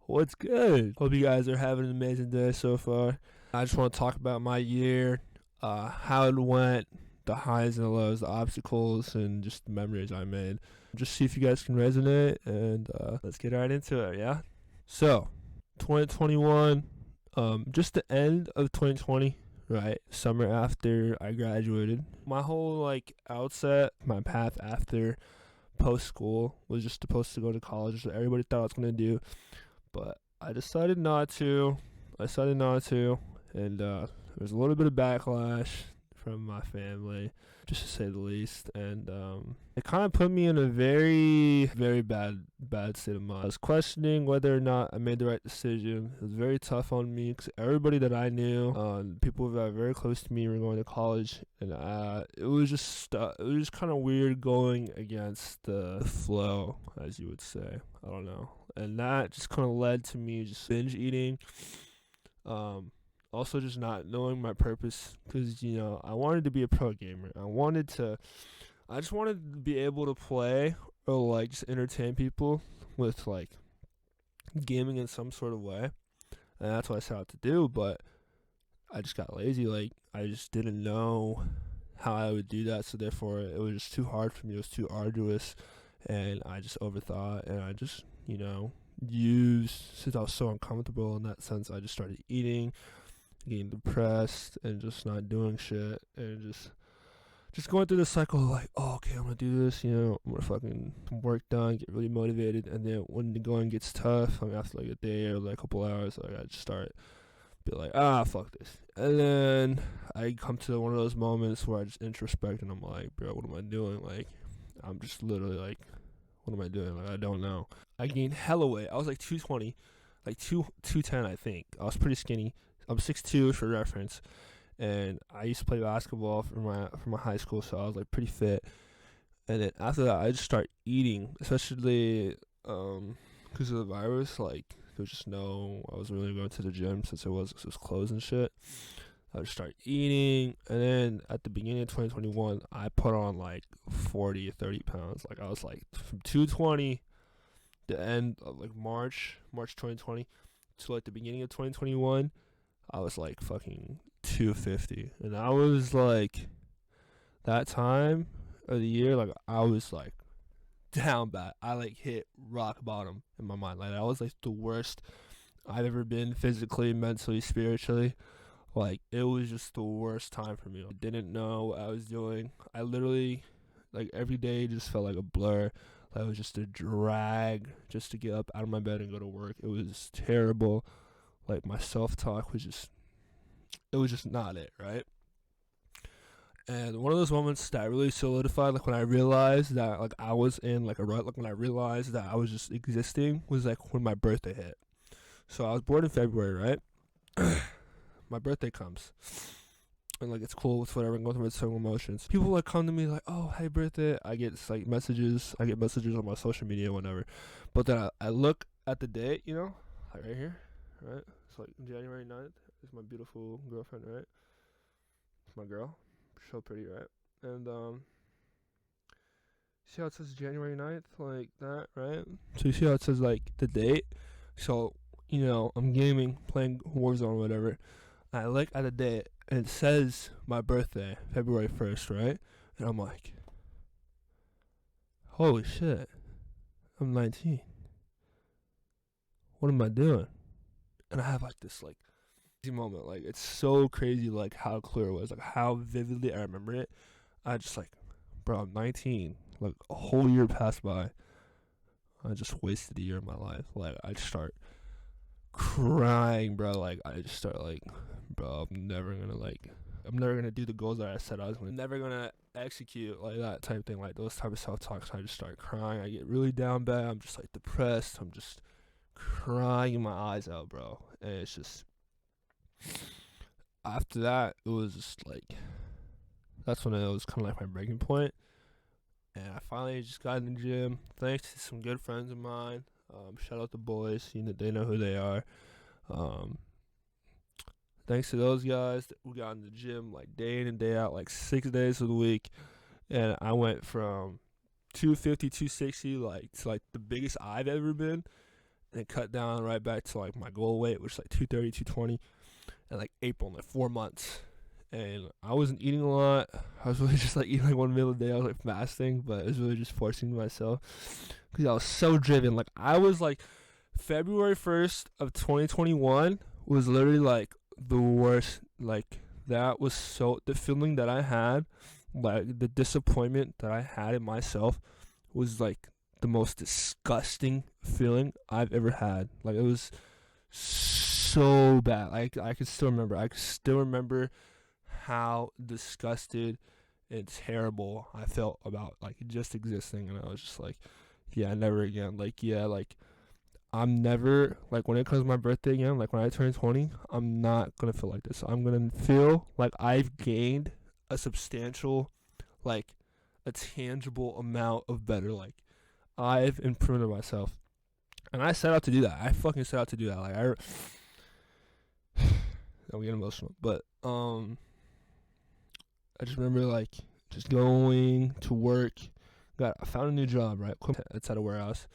What's good? Hope you guys are having an amazing day so far. I just want to talk about my year, how it went, the highs and the lows, the obstacles, and just the memories I made. Just see if you guys can resonate, and let's get right into it, yeah? So, 2021, just the end of 2020, right? Summer after I graduated. My whole, outset, my path after post school was just supposed to go to college. So everybody thought I was going to do, but I decided not to. And there was a little bit of backlash from my family, just to say the least. And it kind of put me in a very, very bad state of mind. I was questioning whether or not I made the right decision. It was very tough on me because everybody that I knew, people that were very close to me, were going to college, and it was just kind of weird going against the flow, as you would say. I don't know. And that just kind of led to me just binge eating. Also just not knowing my purpose, because, I wanted to be a pro gamer. I just wanted to be able to play or, just entertain people with, gaming in some sort of way. And that's what I set out to do, but I just got lazy. I just didn't know how I would do that, so therefore it was just too hard for me. It was too arduous, and I just overthought, and I just, since I was so uncomfortable in that sense, I just started eating, getting depressed, and just not doing shit, and just going through the cycle of okay, I'm gonna do this, I'm gonna fucking work done, get really motivated, and then when the going gets tough, after a day or a couple hours, I just start be fuck this. And then I come to one of those moments where I just introspect, and I'm like, bro, what am I doing? I'm just literally what am I doing? I don't know. I gained hella weight. I was 220, 210, I think. I was pretty skinny. I'm 6'2" for reference, and I used to play basketball for my high school, so I was pretty fit. And then after that, I just start eating, especially because of the virus. There was just I wasn't really going to the gym since it was closed and shit. I would start eating, and then at the beginning of 2021, I put on 40 or 30 pounds. I was from 220, the end of March 2020, to the beginning of 2021, I was fucking 250, and I was that time of the year, I was down bad. I hit rock bottom in my mind. I was the worst I've ever been, physically, mentally, spiritually. It was just the worst time for me. I didn't know what I was doing. I literally, every day just felt like a blur. It was just a drag just to get up out of my bed and go to work. It was terrible. My self-talk was just not it, right? And one of those moments that really solidified, when I realized that, I was in, a rut, when I realized that I was just existing, was, when my birthday hit. So I was born in February, right? My birthday comes, and it's cool with whatever, I'm going through my strong emotions. People come to me oh, hey, birthday. I get messages. I get messages on my social media, whatever. But then I look at the date, right here, right? It's January 9th. It's my beautiful girlfriend, right? It's my girl, so pretty, right? And see how it says January 9th, that, right? So you see how it says the date. So I'm gaming, playing Warzone, whatever. I look at the date, and it says my birthday, February 1st, right? And I'm like, holy shit, I'm 19. What am I doing? And I have this crazy moment. It's so crazy, how clear it was, how vividly I remember it. I just bro, I'm 19. A whole year passed by. I just wasted a year of my life. I just start crying, bro. I just start bro, I'm never gonna do the goals that I said I was gonna. Never gonna execute that type thing, those type of self-talks. I just start crying. I get really down bad. I'm just depressed. I'm just crying my eyes out, bro. And it's just after that, it was just that's when it was kind of my breaking point. And I finally just got in the gym, thanks to some good friends of mine. Shout out the boys, they know who they are. Thanks to those guys, we got in the gym day in and day out, 6 days of the week, and I went from 250, 260, to the biggest I've ever been, and cut down right back to like my goal weight, which is like 230, 220, in like April, in like 4 months. And I wasn't eating a lot. I was really just like eating like one meal a day. I was like fasting, but it was really just forcing myself because I was so driven. Like I was like February 1st of 2021 was literally like the worst. Like that was so, the feeling that I had, like the disappointment that I had in myself was like the most disgusting feeling I've ever had. Like it was so bad. Like I could still remember. I could still remember how disgusted and terrible I felt about like just existing. And I was just like, yeah, never again. Like, yeah, like I'm never, like when it comes to my birthday again, like when I turn 20, I'm not gonna feel like this. I'm gonna feel like I've gained a substantial, like a tangible amount of better. Like I've improved myself, and I set out to do that. I fucking set out to do that. Like I'm getting emotional, but I just remember like just going to work. I found a new job, right? It's at a warehouse.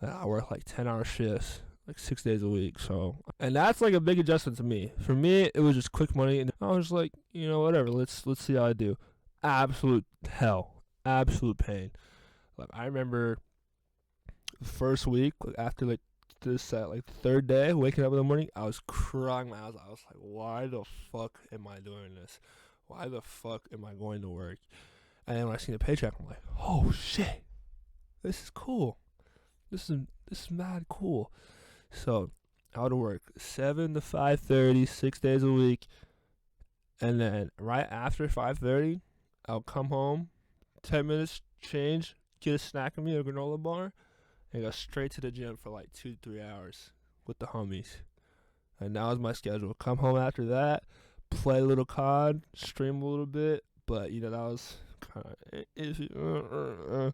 I work like 10-hour shifts, like 6 days a week. So, and that's like a big adjustment to me. For me, it was just quick money, and I was like, whatever. Let's see how I do. Absolute hell, absolute pain. Like I remember the first week, like, after like this, like the third day, waking up in the morning, I was crying my eyes out. I was like, why the fuck am I doing this? Why the fuck am I going to work? And then when I seen the paycheck, I'm like, oh shit, this is cool. This is mad cool. So I would work 7 to 5:30, 6 days a week, and then right after 5:30, I'll come home, 10 minutes, change, get a snack of me, a granola bar, and go straight to the gym for like 2-3 hours with the homies. And that was my schedule. Come home after that, play a little COD, stream a little bit, but that was kind of iffy.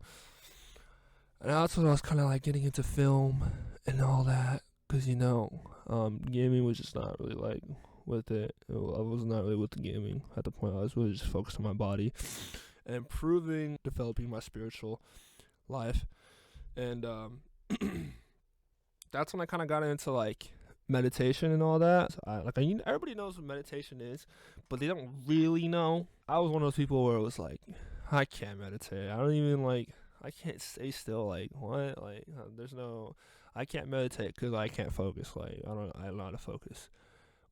And that's when I was kind of like getting into film and all that, because gaming was just not really like with it. I was not really with the gaming at the point. I was really just focused on my body and improving, developing my spiritual life. And that's when I kind of got into like meditation and all that. So everybody knows what meditation is, but they don't really know. I was one of those people where it was like, I can't meditate. I can't stay still. Like what? Like I can't meditate because I can't focus. Like I don't know how to focus,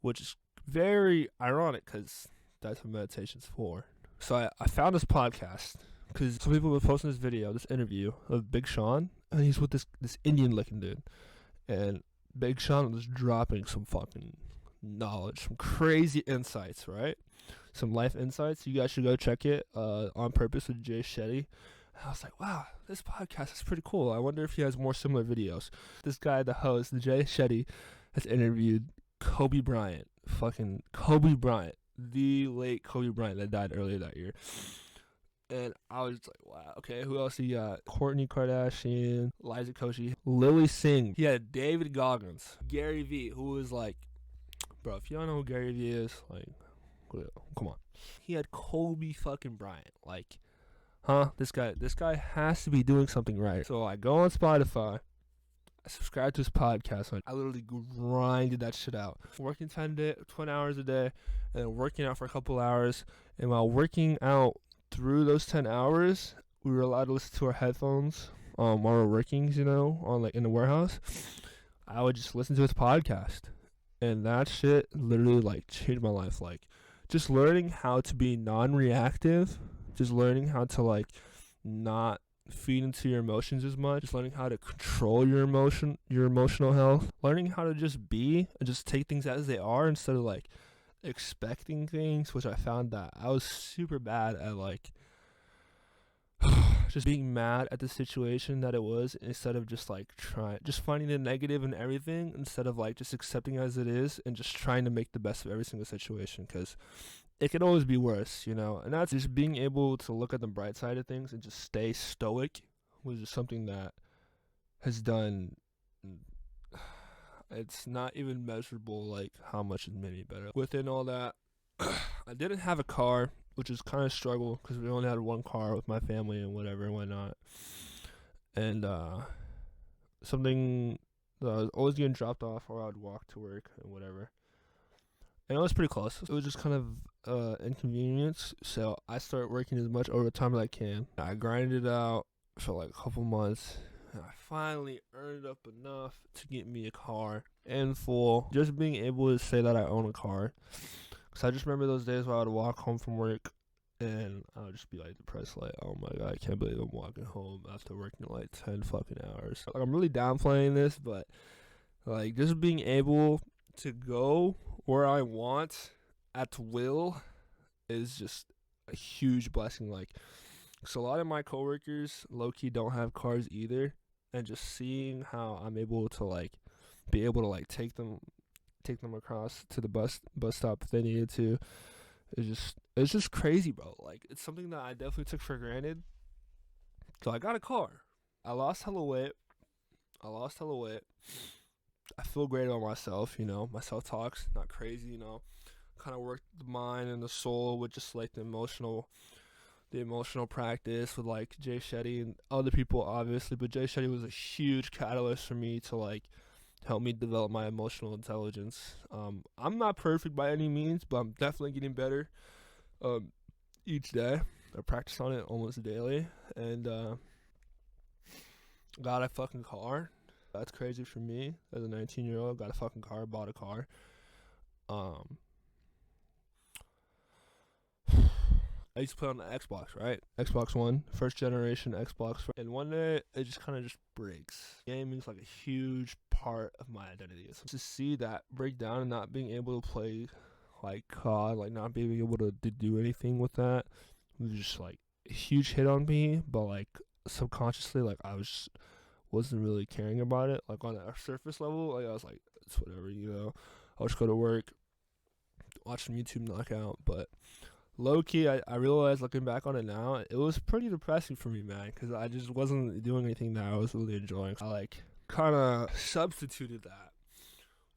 which is very ironic because that's what meditation's for. So I found this podcast because some people were posting this video, this interview of Big Sean, and he's with this Indian looking dude, and Big Sean was dropping some fucking knowledge, some crazy insights, right? Some life insights. You guys should go check it. On Purpose with Jay Shetty. I was like, wow, this podcast is pretty cool. I wonder if he has more similar videos. This guy, the host, the Jay Shetty, has interviewed Kobe Bryant. Fucking Kobe Bryant. The late Kobe Bryant that died earlier that year. And I was like, wow, okay, who else he got? Kourtney Kardashian, Liza Koshy, Lily Singh. He had David Goggins, Gary Vee, who was like, bro, if you don't know who Gary Vee is, like, come on. He had Kobe fucking Bryant. Like, this guy has to be doing something right. So I go on Spotify, I subscribe to his podcast, I literally grinded that shit out. Working 20 hours a day, and then working out for a couple hours. And while working out through those 10 hours, we were allowed to listen to our headphones while we're working, on like in the warehouse. I would just listen to his podcast. And that shit literally like changed my life. Like just learning how to be non-reactive, just learning how to like not feed into your emotions as much, just learning how to control your emotional health, learning how to just be and just take things as they are instead of like expecting things, which I found that I was super bad at, like just being mad at the situation that it was, instead of just like just finding the negative in everything, instead of like just accepting as it is and just trying to make the best of every single situation, because it could always be worse, and that's just being able to look at the bright side of things and just stay stoic, was just something that has done, it's not even measurable like how much it made me better. Within all that, I didn't have a car, which is kind of struggle because we only had one car with my family and whatever and whatnot. And something So I was always getting dropped off, or I would walk to work and whatever. And it was pretty close. It was just kind of inconvenience. So I started working as much overtime as I can. I grinded it out for like a couple months. And I finally earned up enough to get me a car in full. Just being able to say that I own a car. Because I just remember those days where I would walk home from work and I would just be like depressed, like, oh my god, I can't believe I'm walking home after working like 10 fucking hours. Like, I'm really downplaying this, but like just being able to go where I want at will is just a huge blessing. Like, so a lot of my coworkers low-key don't have cars either, and just seeing how I'm able to like be able to like take them across to the bus stop if they needed to, it's just crazy, bro. Like, it's something that I definitely took for granted. So I got a car. I lost hella weight. I feel great about myself, you know. My self-talk's not crazy, you know. Kind of worked the mind and the soul with just like the emotional practice with like Jay Shetty and other people, obviously. But Jay Shetty was a huge catalyst for me to like help me develop my emotional intelligence. I'm not perfect by any means, but I'm definitely getting better each day. I practice on it almost daily, and got a fucking car. That's crazy for me as a 19-year-old. Got a fucking car, bought a car. I used to play on the Xbox, right? Xbox One, first generation Xbox. And one day, it just kind of just breaks. Gaming's like a huge part of my identity. So to see that break down and not being able to play like COD, like not being able to do anything with that, was just like a huge hit on me. But like subconsciously, like wasn't really caring about it. Like on a surface level, like I was like, it's whatever, you know. I'll just go to work, watch some YouTube knockout, but low-key, I realized looking back on it now, it was pretty depressing for me, man, because I just wasn't doing anything that I was really enjoying. I, like, kind of substituted that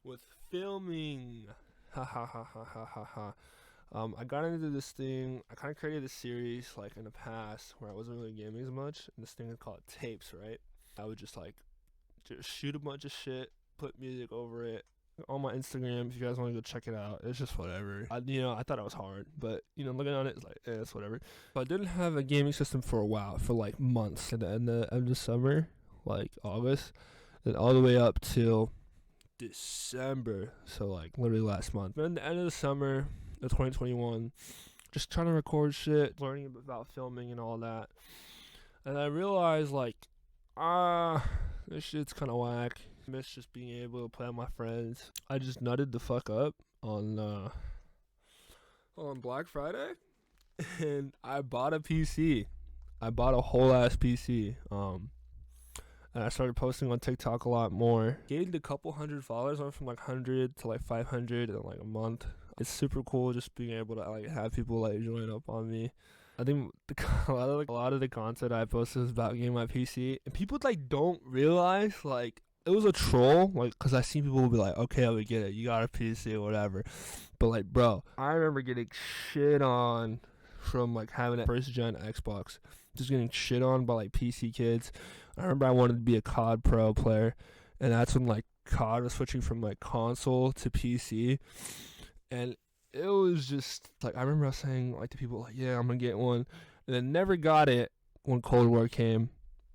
with filming. Ha ha ha ha ha ha ha. I got into this thing. I kind of created a series, like, in the past where I wasn't really gaming as much, and this thing is called tapes, right? I would just, like, just shoot a bunch of shit, put music over it, on my Instagram. If you guys want to go check it out, it's just whatever. I thought it was hard, but looking on it, it's like, it's whatever. But I didn't have a gaming system for a while, for like months. At the end of the summer, like August, and all the way up till December. So like literally last month. But at the end of the summer of 2021, just trying to record shit, learning about filming and all that, and I realized like, this shit's kind of whack. Miss just being able to play with my friends. I just nutted the fuck up on Black Friday, and I bought a PC. I bought a whole ass PC. And I started posting on TikTok a lot more. Gained a couple hundred followers. Went from like 100 to like 500 in like a month. It's super cool just being able to like have people like join up on me. I think a lot of the content I posted was about getting my PC, and people like don't realize like it was a troll, like, because I seen people be like, okay, I would get it, you got a PC or whatever. But like, bro, I remember getting shit on from like having a first gen Xbox, just getting shit on by like PC kids. I remember I wanted to be a COD pro player, and that's when like COD was switching from like console to PC, and it was just like, I remember I was saying like to people like, yeah, I'm gonna get one, and then never got it when Cold War came.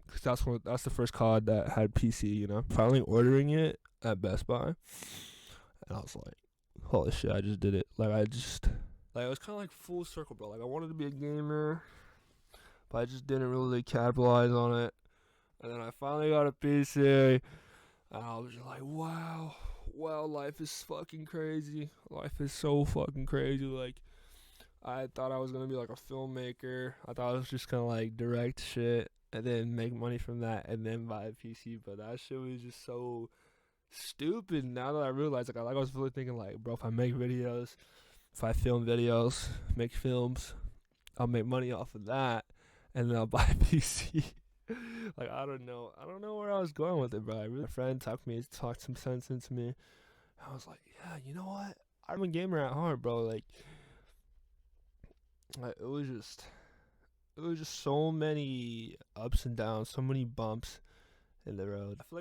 Cause that's the first COD that had PC, Finally ordering it at Best Buy, and I was like, holy shit, I just did it. Like, it was kind of like full circle, bro. Like, I wanted to be a gamer, but I just didn't really capitalize on it. And then I finally got a PC, and I was just like, wow, life is fucking crazy. Life is so fucking crazy. Like, I thought I was gonna be like a filmmaker. I thought I was just gonna like direct shit and then make money from that and then buy a PC. But that shit was just so stupid now that I realize. Like I was really thinking like, bro, if I make videos, if I film videos, make films, I'll make money off of that and then I'll buy a PC. Like, I don't know where I was going with it, bro. My friend talked some sense into me. I was like, yeah, you know what? I'm a gamer at heart, bro. Like it was just so many ups and downs, so many bumps in the road. I feel like